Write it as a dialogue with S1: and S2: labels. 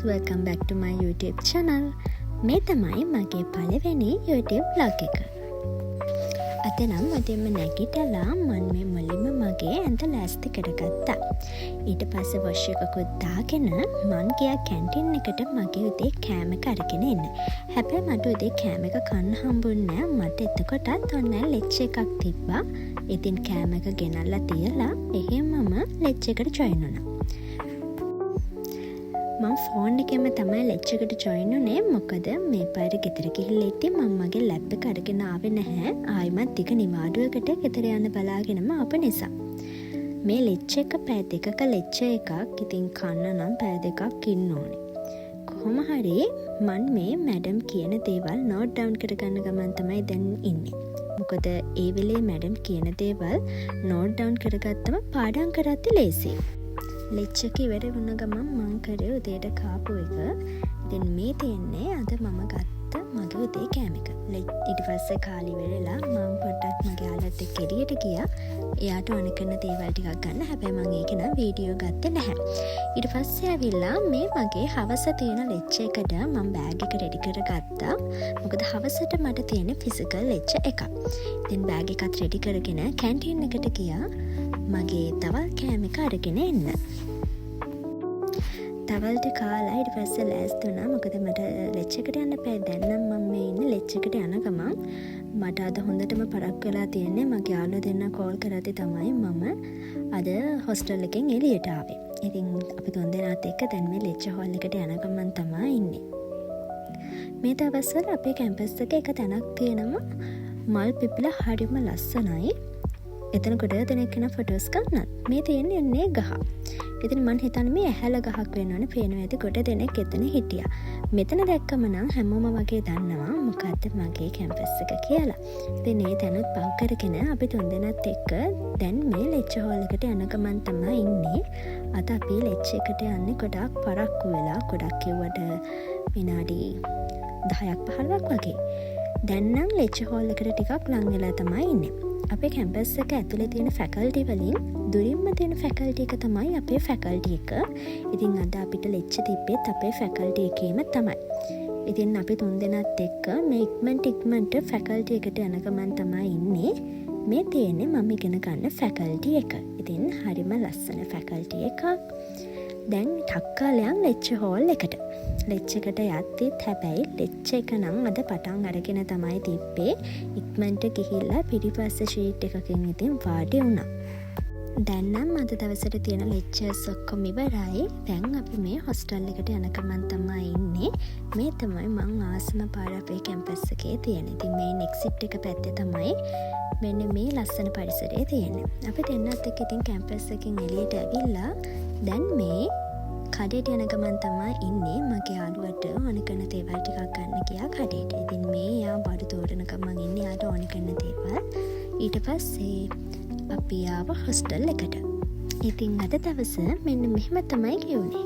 S1: welcome back to my YouTube channel. මේ තමයි මගේ පළවෙනි YouTube vlog එක. අද නම් උදේම නැගිටලා මම මුලින්ම මගේ ඇඳ ලෑස්ති කරගත්තා. ඊට පස්සේ වොෂ් එකකුත් දාගෙන මං ගියා කැන්ටින් එකට මගේ උදේ කෑම එක අරගෙන එන්න. හැබැයි මට උදේ කෑම එක කන්න හම්බුන්නේ නැහැ. මට එතකොටත් ඔන්න ලෙච් එකක් තිබ්බා. ඉතින් කෑම එක ගෙනල්ලා තියලා එහෙමම ලෙච් එකට ජොයින් වුණා. මම ෆෝන් එකෙම තමයි ලෙච් එකට ජොයින් වුනේ. මොකද මේ පාර ගෙදර ගිහිල්ලා ඉතින් මම මගේ ලැප් එක අරගෙන ආවේ නැහැ. ආයිමත් ටික නිවාඩුවකට ගෙදර යන්න බලාගෙනම ආපු නිසා. මේ ලෙච් එක පැය දෙකක ලෙච් එකක්. ඉතින් කන්න නම් පැය දෙකක් ඉන්න ඕනේ. කොහොම හරි මම මේ මැඩම් කියන දේවල් නෝට් ඩවුන් කරගන්න ගමන් තමයි දැන් ඉන්නේ. මොකද ඒ වෙලේ මැඩම් කියන දේවල් නෝට් ඩවුන් කරගත්තම පාඩම් කරද්දි ලේසියි. ලෙච් එක ඉවර වුණ ගමන් මං කරේ උදේට කාපු එක. ඉතින් මේ තියෙන්නේ අද මම ගත්ත මගේ උදේ කෑම එක. ඊට පස්සේ කාලි වෙරලා මම පොඩ්ඩක් මගේ යාළුවත් එක්ක එළියට ගියා. එයාට ඕන කරන දේවල් ටිකක් ගන්න. හැබැයි මම ඒක නම් වීඩියෝ ගත්තේ නැහැ. ඊට පස්සේ ආවිල්ලා මේ මගේ හවස තියෙන ලෙච් එකට මම බෑග් එක රෙඩි කරගත්තා. මොකද හවසට මට තියෙන ෆිසිකල් ලෙච් එකක්. ඉතින් බෑග් එකත් රෙඩි කරගෙන කැන්ටින් එකට ගියා. මගේ තවල් කෑම එක අරගෙන එන්න. තවල්ට කාලා ඊට පස්සේ ලෑස්ති වුණා. මොකද මට ලෙච් එකට යන්න බෑ. දැන් නම් මම මේ ඉන්නේ ලෙච් එකට යන ගමන් මට අද හොඳටම පරක් වෙලා තියෙන්නේ. මගේ යාළුවෝ දෙන්න කෝල් කරද්දි තමයි මම අද හොස්ටල් එකෙන් එළියට ආවේ. ඉතින් අපි තුන්දෙනාත් එක්ක දැන් මේ ලෙච් හෝල් එකට යන ගමන් තමයි ඉන්නේ. මේ දවස්වල අපේ කැම්පස් එකේ එක තැනක් තියෙනවා. මල් පිපිලා හරිම ලස්සනයි. එතන ගොඩ දෙනෙක් කෙනා ෆොටෝස් ගන්නත්. මේ තියෙන්නේ නේ ගහ. ඉතින් මං හිතන්නේ මේ ඇහැල ගහක් වෙනවනේ. පේනවා ඇති ගොඩ දෙනෙක් එතන හිටියා. මෙතන දැක්කම නම් හැමෝම වගේ දන්නවා මොකද්ද මගේ කැම්පස් එක කියලා. ඉතින් මේ තැනුත් පව් කරගෙන අපි තුන්දෙනාත් එක්ක දැන් මේ ලෙච් හෝල් එකට යන ගමන් තමයි ඉන්නේ. අද අපි ලෙච් එකට යන්නේ ගොඩක් පරක්කු වෙලා. ගොඩක් කිව්වට විනාඩි 10ක් 15ක් වගේ. දැන් නම් ලෙච් හෝල් එකට ටිකක් ලං වෙලා තමයි ඉන්නේ. අපේ කැම්පස් එක ඇතුලේ තියෙන ෆැකල්ටි වලින් දුරින්ම තියෙන ෆැකල්ටි එක තමයි අපේ ෆැකල්ටි එක. ඉතින් අද අපිට ලෙච් තිබ්බෙත් අපේ ෆැකල්ටි එකේම තමයි. ඉතින් අපි තුන්දෙනාත් එක්ක මේ ඉක්මනට ෆැකල්ටි එකට යන ගමන් තමයි ඉන්නේ. මේ තියෙන්නේ මම ඉගෙන ගන්න ෆැකල්ටි එක. ඉතින් හරිම ලස්සන ෆැකල්ටි එකක්. දැන් ටක්කාලයන් ලෙච් හෝල් එකට. ලෙච් එකට යද්දිත් හැබැයි ලෙච් එක නම් අද පටන් අරගෙන තමයි තිබ්බේ. ඉක්මනට ගිහිල්ලා පිටිපස්ස ෂීට් එකකින් ඉතින් වාඩි වුණා. දැන් නම් අද දවසට තියෙන ලෙක්චර්ස් ඔක්කොම ඉවරයි. දැන් අපි මේ හොස්ටල් එකට යන ගමන් තමයි ඉන්නේ. මේ තමයි මං ආසම පාර අපේ කැම්පස් එකේ තියෙන. ඉතින් මේ එක්සිට් එක පැත්තේ තමයි මෙන්න මේ ලස්සන පරිසරය තියෙන්නේ. අපි දෙන්නත් එක්ක ඉතින් කැම්පස් එකකින් එළියට ඇවිල්ලා දැන් මේ කඩේට යන ගමන් තමයි ඉන්නේ. මගේ යාළුවට ඕන කරන දේවල් ටිකක් ගන්න ගියා කඩේට. ඉතින් මේ යා බඩු තෝරන ගමන් ඉන්නේ යාට ඕන කරන දේවල්. ඊට පස්සේ අපි ආව හොස්ටල් එකට. ඉතින් අද දවස මෙන්න මෙහෙම තමයි ගියුනේ.